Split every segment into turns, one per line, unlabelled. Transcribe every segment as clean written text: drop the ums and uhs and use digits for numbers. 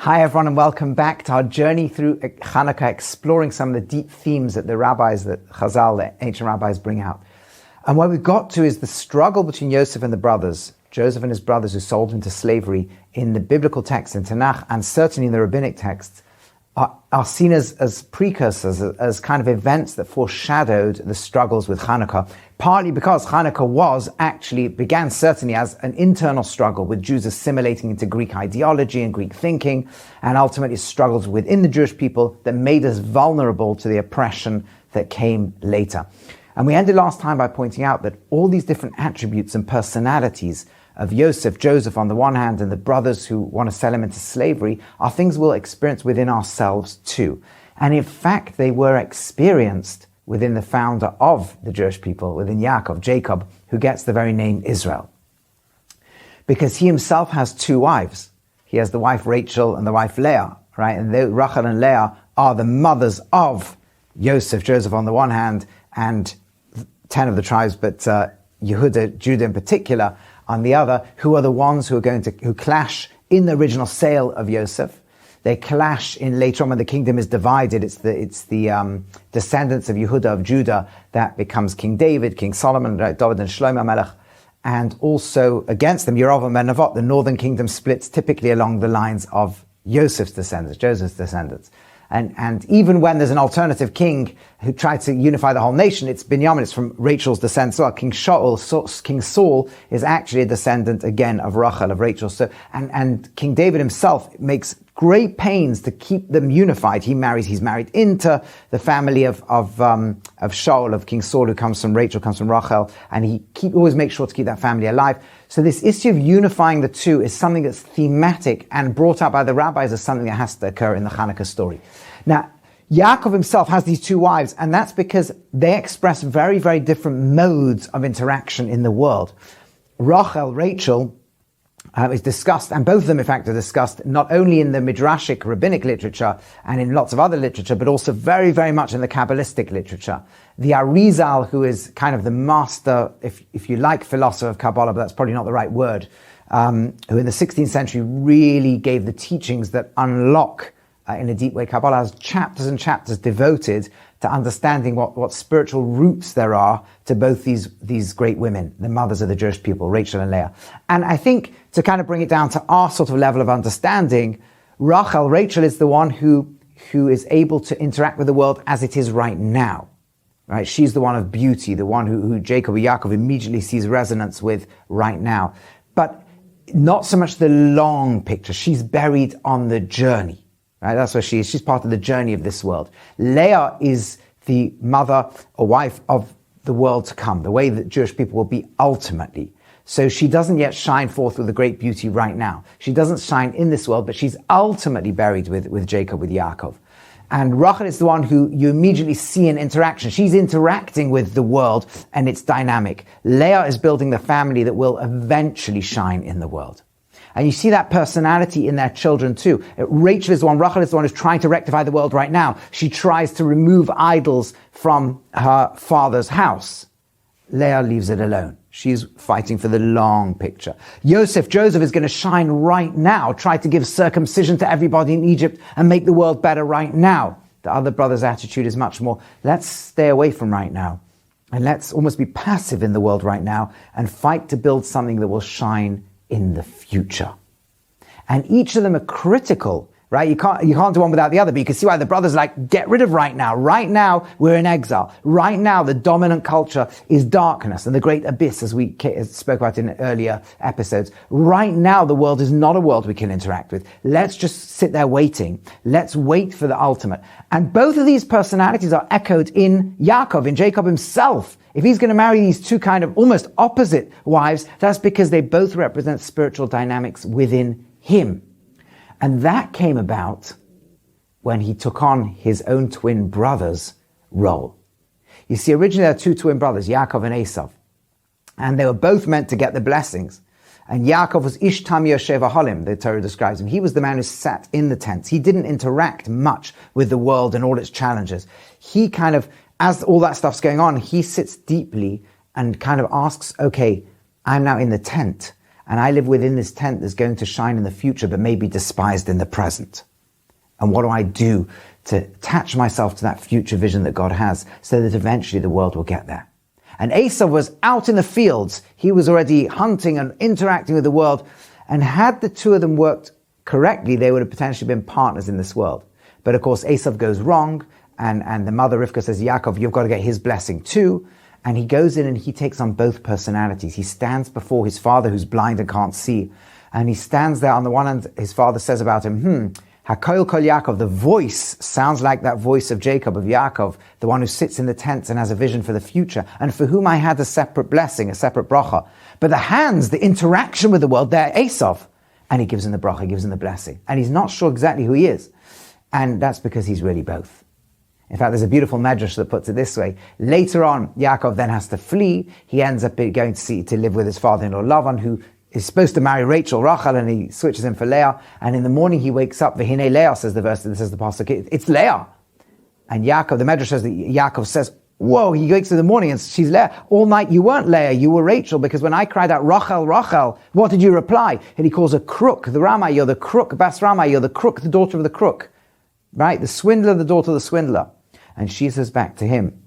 Hi everyone, and welcome back to our journey through Chanukah, exploring some of the deep themes that the rabbis, that Chazal, the ancient rabbis, bring out. And what we've got to is the struggle between Yosef and the brothers, Joseph and his brothers who sold him to slavery, in the biblical texts in Tanakh and certainly in the rabbinic texts, are seen as precursors, as kind of events that foreshadowed the struggles with Chanukah, partly because Chanukah began certainly as an internal struggle with Jews assimilating into Greek ideology and Greek thinking, and ultimately struggles within the Jewish people that made us vulnerable to the oppression that came later. And we ended last time by pointing out that all these different attributes and personalities of Yosef, Joseph on the one hand, and the brothers who want to sell him into slavery are things we'll experience within ourselves too. And in fact, they were experienced within the founder of the Jewish people, within Yaakov, Jacob, who gets the very name Israel. Because he himself has two wives. He has the wife Rachel and the wife Leah, right? And Rachel and Leah are the mothers of Yosef, Joseph on the one hand, and 10 of the tribes, but Yehuda, Judah in particular, on the other, who are the ones who clash in the original sale of Yosef. They clash in later on when the kingdom is divided. It's the descendants of Yehuda, of Judah, that becomes King David, King Solomon, David and Shlomo Melech. And also against them, Yerovam and Nevat, the northern kingdom splits typically along the lines of Joseph's descendants. And even when there's an alternative king who tried to unify the whole nation, it's Binyamin, it's from Rachel's descent. So King Saul is actually a descendant again of Rachel, of Rachel. So, and King David himself makes great pains to keep them unified. He's married into the family of Shaul, of King Saul, who comes from Rachel, comes from Rachel, and he always makes sure to keep that family alive. So this issue of unifying the two is something that's thematic and brought up by the rabbis as something that has to occur in the Chanukah story. Now, Yaakov himself has these two wives, and that's because they express very, very different modes of interaction in the world. Rachel, is discussed, and both of them in fact are discussed not only in the Midrashic rabbinic literature and in lots of other literature, but also very, very much in the Kabbalistic literature. The Arizal, who is kind of the master, if you like, philosopher of Kabbalah, but that's probably not the right word, who in the 16th century really gave the teachings that unlock in a deep way Kabbalah, has chapters and chapters devoted to understanding what spiritual roots there are to both these great women, the mothers of the Jewish people, Rachel and Leah. And I think to kind of bring it down to our sort of level of understanding, Rachel is the one who is able to interact with the world as it is right now. Right? She's the one of beauty, the one who Jacob or Yaakov immediately sees resonance with right now. But not so much the long picture. She's buried on the journey. Right? That's where she is. She's part of the journey of this world. Leah is the mother or wife of the world to come, the way that Jewish people will be ultimately. So she doesn't yet shine forth with a great beauty right now. She doesn't shine in this world, but she's ultimately buried with Jacob, with Yaakov. And Rachel is the one who you immediately see in interaction. She's interacting with the world and it's dynamic. Leah is building the family that will eventually shine in the world. And you see that personality in their children too. Rachel is the one, Rachel is the one who's trying to rectify the world right now. She tries to remove idols from her father's house. Leah leaves it alone. She's fighting for the long picture. Joseph is going to shine right now, try to give circumcision to everybody in Egypt and make the world better right now. The other brother's attitude is much more, let's stay away from right now. And let's almost be passive in the world right now and fight to build something that will shine in the future. And each of them are critical, right? You can't do one without the other, but you can see why the brothers get rid of right now. Right now, we're in exile. Right now, the dominant culture is darkness and the great abyss, as we spoke about in earlier episodes. Right now, the world is not a world we can interact with. Let's just sit there waiting. Let's wait for the ultimate. And both of these personalities are echoed in Yaakov, in Jacob himself. If he's going to marry these two kind of almost opposite wives, that's because they both represent spiritual dynamics within him. And that came about when he took on his own twin brother's role. You see, originally there were two twin brothers, Yaakov and Esau. And they were both meant to get the blessings. And Yaakov was Ish Tam Yoshev Aholim, the Torah describes him. He was the man who sat in the tents. He didn't interact much with the world and all its challenges. He kind of, as all that stuff's going on, he sits deeply and kind of asks, okay, I'm now in the tent. and I live within this tent that's going to shine in the future but may be despised in the present. And what do I do to attach myself to that future vision that God has so that eventually the world will get there? And Esau was out in the fields. He was already hunting and interacting with the world. And had the two of them worked correctly, they would have potentially been partners in this world. But of course, Esau goes wrong. And the mother Rivka says, Yaakov, you've got to get his blessing too. And he goes in and he takes on both personalities. He stands before his father who's blind and can't see. And he stands there. On the one hand, his father says about him, Hakoil Kol Yaakov, the voice sounds like that voice of Jacob, of Yaakov, the one who sits in the tents and has a vision for the future, and for whom I had a separate blessing, a separate bracha. But the hands, the interaction with the world, they're Esau. And he gives him the bracha, he gives him the blessing. And he's not sure exactly who he is. And that's because he's really both. In fact, there's a beautiful medrash that puts it this way. Later on, Yaakov then has to flee. He ends up going to live with his father-in-law Lavan, who is supposed to marry Rachel, Rachel, and he switches him for Leah. And in the morning he wakes up, V'hinei Leah, says the verse, this is the pasuk, it's Leah. And Yaakov, the medrash says that Yaakov says, whoa, he wakes in the morning and she's Leah. All night you weren't Leah, you were Rachel, because when I cried out, Rachel, Rachel, what did you reply? And he calls her crook, the Ramah, you're the crook, Bas Ramah, you're the crook, the daughter of the crook. Right? The swindler, the daughter of the swindler. And she says back to him,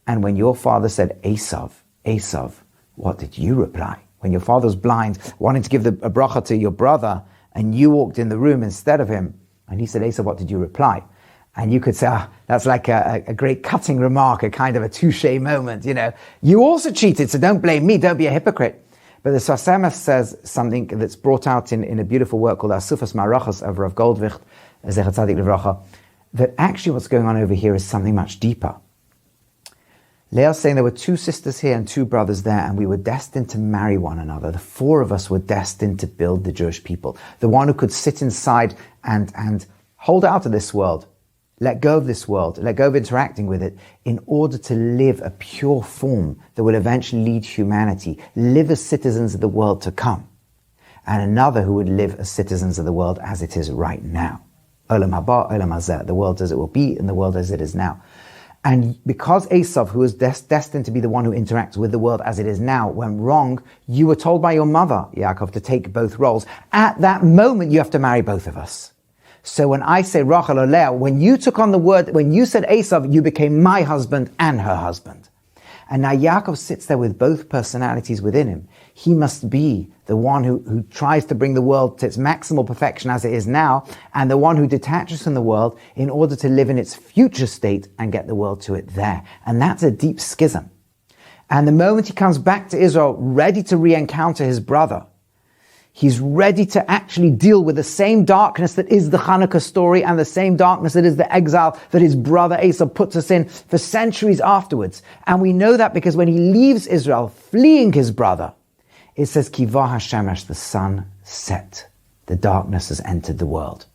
and when your father said, Esav, Esav, what did you reply? When your father was blind, wanting to give a bracha to your brother, and you walked in the room instead of him, and he said, Esav, what did you reply? And you could say, that's like a great cutting remark, a kind of a touche moment, you know. You also cheated, so don't blame me, don't be a hypocrite. But the Sassemeth says something that's brought out in a beautiful work called Asufas Marachas of Rav Goldvicht, Zecher Tzadik Livracha, that actually what's going on over here is something much deeper. Leah's saying there were two sisters here and two brothers there, and we were destined to marry one another. The four of us were destined to build the Jewish people. The one who could sit inside and hold out of this world, let go of this world, let go of interacting with it, in order to live a pure form that will eventually lead humanity, live as citizens of the world to come. And another who would live as citizens of the world as it is right now. Olam haba, olam hazeh, the world as it will be and the world as it is now. And because Esav, who was destined to be the one who interacts with the world as it is now, went wrong, you were told by your mother, Yaakov, to take both roles. At that moment, you have to marry both of us. So when I say Rachel or Leah, when you took on the word, when you said Esav, you became my husband and her husband. And now Yaakov sits there with both personalities within him. He must be the one who tries to bring the world to its maximal perfection as it is now, and the one who detaches from the world in order to live in its future state and get the world to it there. And that's a deep schism. And the moment he comes back to Israel, ready to re-encounter his brother, he's ready to actually deal with the same darkness that is the Chanukah story and the same darkness that is the exile that his brother Esau puts us in for centuries afterwards. And we know that because when he leaves Israel, fleeing his brother, it says, Kivah HaShemesh, the sun set. The darkness has entered the world.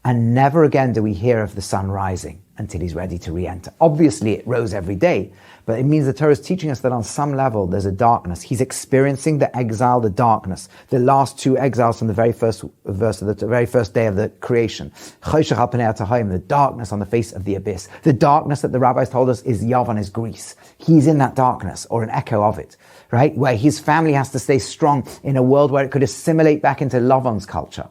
And never again do we hear of the sun rising until he's ready to re-enter. Obviously, it rose every day, but it means the Torah is teaching us that on some level there's a darkness. He's experiencing the exile, the darkness, the last two exiles from the very first verse of the very first day of the creation. Choshech al Panei HaTahayim, the darkness on the face of the abyss. The darkness that the rabbis told us is Yavan, is Greece. He's in that darkness, or an echo of it, right? Where his family has to stay strong in a world where it could assimilate back into Lavan's culture.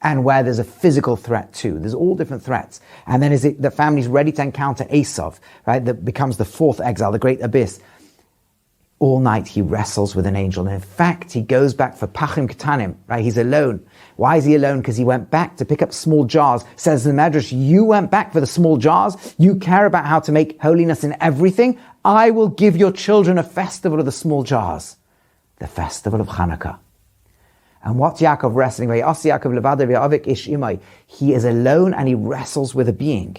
And where there's a physical threat too. There's all different threats. And then the family's ready to encounter Esav, right? That becomes the fourth exile, the great abyss. All night he wrestles with an angel. And in fact, he goes back for Pachim Ketanim, right? He's alone. Why is he alone? Because he went back to pick up small jars. Says the Medrash, you went back for the small jars? You care about how to make holiness in everything? I will give your children a festival of the small jars. The festival of Chanukah. And what's Yaakov wrestling with? He is alone and he wrestles with a being.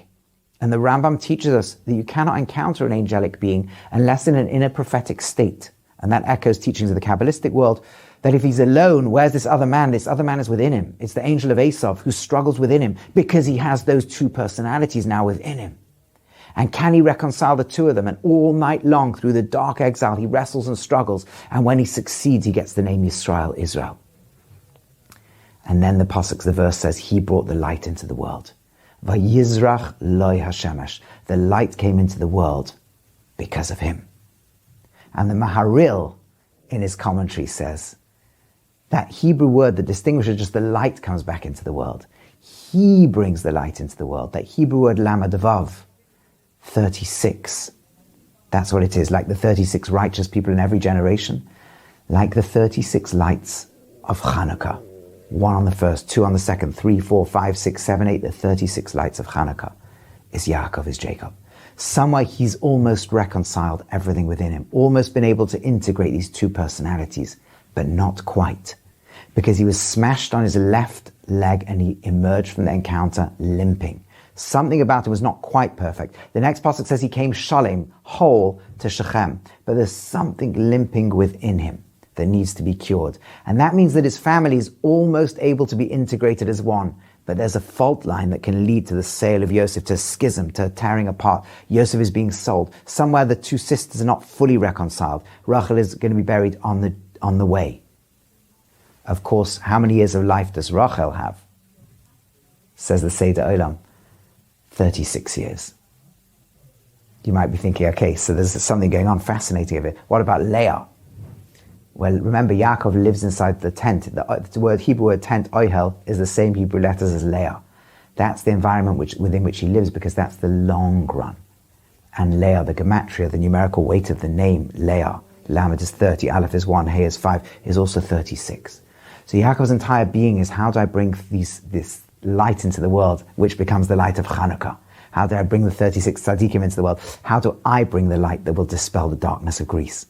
And the Rambam teaches us that you cannot encounter an angelic being unless in an inner prophetic state. And that echoes teachings of the Kabbalistic world, that if he's alone, where's this other man? This other man is within him. It's the angel of Esav who struggles within him because he has those two personalities now within him. And can he reconcile the two of them? And all night long through the dark exile, he wrestles and struggles. And when he succeeds, he gets the name Yisrael, Israel. And then the verse says, he brought the light into the world. Vayizrach loy hashemesh. The light came into the world because of him. And the Maharil in his commentary says, That Hebrew word that distinguishes just the light comes back into the world. He brings the light into the world. That Hebrew word Lamed-Vav, 36. That's what it is, like the 36 righteous people in every generation, like the 36 lights of Chanukah. 1 on the first, 2 on the second, 3, 4, 5, 6, 7, 8, the 36 lights of Chanukah is Yaakov, is Jacob. Somewhere he's almost reconciled everything within him, almost been able to integrate these two personalities, but not quite. Because he was smashed on his left leg and he emerged from the encounter limping. Something about him was not quite perfect. The next pasuk says he came shalem, whole, to Shechem, but there's something limping within him that needs to be cured. And that means that his family is almost able to be integrated as one, but there's a fault line that can lead to the sale of Yosef, to a schism, to a tearing apart. Yosef is being sold. Somewhere the two sisters are not fully reconciled. Rachel is going to be buried on the way. Of course, how many years of life does Rachel have? Says the Seder Olam, 36 years. You might be thinking, okay, so there's something going on fascinating of it. What about Leah? Well, remember, Yaakov lives inside the tent. The Hebrew word tent, oihel, is the same Hebrew letters as Leah. That's the environment within which he lives, because that's the long run. And Leah, the gematria, the numerical weight of the name Leah, Lamed is 30, Aleph is 1, Hey is 5, is also 36. So Yaakov's entire being is, how do I bring this light into the world, which becomes the light of Chanukah? How do I bring the 36 tzaddikim into the world? How do I bring the light that will dispel the darkness of Greece?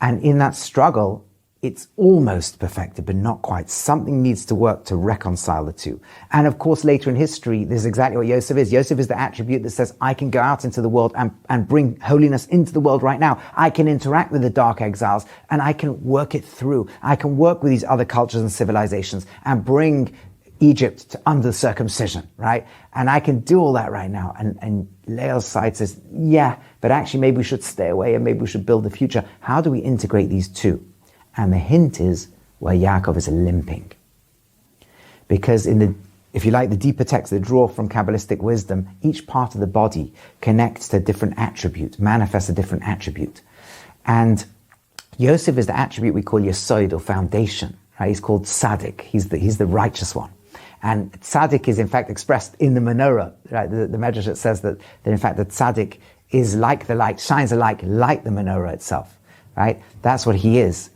And in that struggle, it's almost perfected, but not quite. Something needs to work to reconcile the two. And of course, later in history, this is exactly what Yosef is. Yosef is the attribute that says, I can go out into the world and bring holiness into the world right now. I can interact with the dark exiles and I can work it through. I can work with these other cultures and civilizations and bring Egypt under circumcision, right? And I can do all that right now. And Leah's side says, yeah, but actually maybe we should stay away and maybe we should build the future. How do we integrate these two? And the hint is where Yaakov is limping. Because if you like, the deeper text that draw from Kabbalistic wisdom, each part of the body connects to a different attribute, manifests a different attribute. And Yosef is the attribute we call Yesod, or foundation, right? He's called Tzaddik. He's the righteous one. And tzaddik is in fact expressed in the menorah, right? The Medrash says that in fact the tzaddik is like the light, shines alike like the menorah itself, right? That's what he is.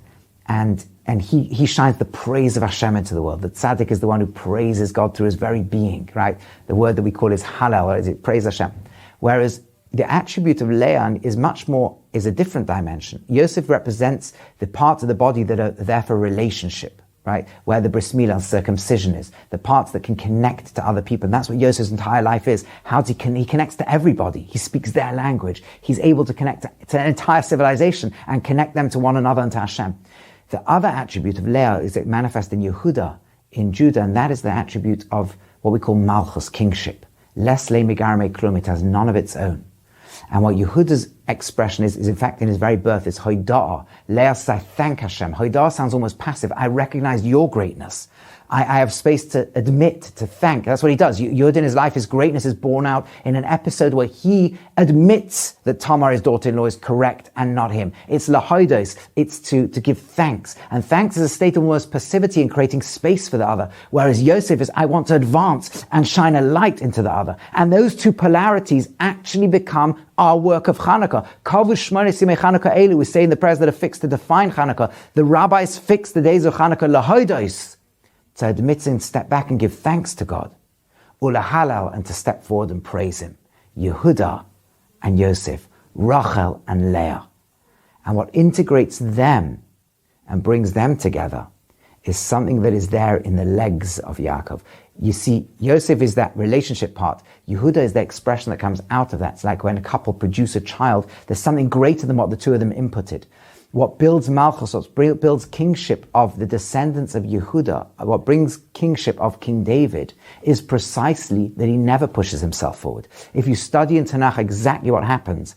And he shines the praise of Hashem into the world. The tzaddik is the one who praises God through his very being, right? The word that we call is halal, or is it praise Hashem? Whereas the attribute of Leah is a different dimension. Yosef represents the parts of the body that are there for relationship, right? Where the bris milah, circumcision is, the parts that can connect to other people. And that's what Yosef's entire life is. He connects to everybody. He speaks their language. He's able to connect to an entire civilization and connect them to one another and to Hashem. The other attribute of Leah is it manifests in Yehuda, in Judah, and that is the attribute of what we call malchus, kingship. Les le migarme klum, it has none of its own. And what Yehuda's expression is in fact in his very birth, is hoidah. Leah says, I thank Hashem. Hoidah sounds almost passive. I recognize your greatness. I have space to admit, to thank. That's what he does. Yehuda in his life, his greatness is born out in an episode where he admits that Tamar, his daughter-in-law, is correct and not him. It's lahoidos. It's to give thanks. And thanks is a state of almost passivity in creating space for the other. Whereas Yosef is, I want to advance and shine a light into the other. And those two polarities actually become our work of Chanukah. Kavush shmone simei Chanukah elu. We say in the prayers that are fixed to define Chanukah. The rabbis fix the days of Chanukah lahoidos, to admit and step back and give thanks to God. Ula halal, and to step forward and praise him. Yehuda and Yosef, Rachel and Leah. And what integrates them and brings them together is something that is there in the legs of Yaakov. You see, Yosef is that relationship part. Yehuda is the expression that comes out of that. It's like when a couple produce a child, there's something greater than what the two of them inputted. What builds Malchus, what builds kingship of the descendants of Yehuda, what brings kingship of King David, is precisely that he never pushes himself forward. If you study in Tanakh exactly what happens,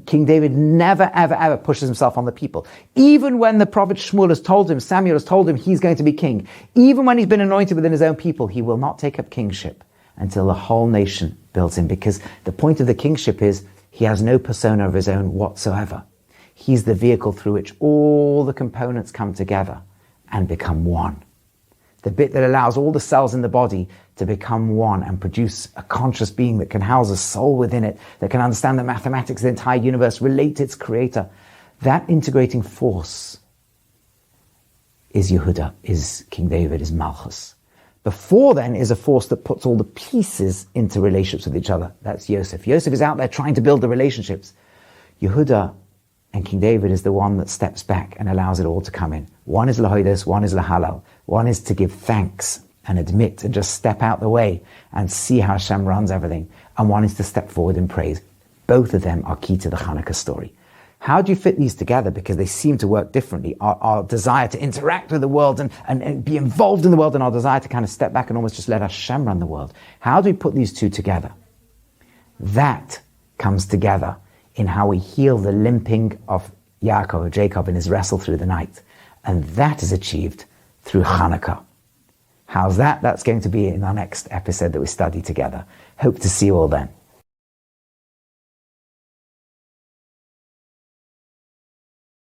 King David never, ever, ever pushes himself on the people. Even when the prophet Shmuel has told him, Samuel has told him he's going to be king, even when he's been anointed within his own people, he will not take up kingship until the whole nation builds him, because the point of the kingship is he has no persona of his own whatsoever. He's the vehicle through which all the components come together and become one. The bit that allows all the cells in the body to become one and produce a conscious being that can house a soul within it, that can understand the mathematics of the entire universe, relate to its creator. That integrating force is Yehuda, is King David, is Malchus. Before then is a force that puts all the pieces into relationships with each other. That's Yosef. Yosef is out there trying to build the relationships. Yehuda and King David is the one that steps back and allows it all to come in. One is lahodos, one is lahalal. One is to give thanks and admit and just step out the way and see how Hashem runs everything. And one is to step forward in praise. Both of them are key to the Chanukah story. How do you fit these together? Because they seem to work differently. Our desire to interact with the world and be involved in the world, and our desire to kind of step back and almost just let Hashem run the world. How do we put these two together? That comes together in how we heal the limping of Yaakov, Jacob, in his wrestle through the night. And that is achieved through Chanukah. How's that? That's going to be in our next episode that we study together. Hope to see you all then.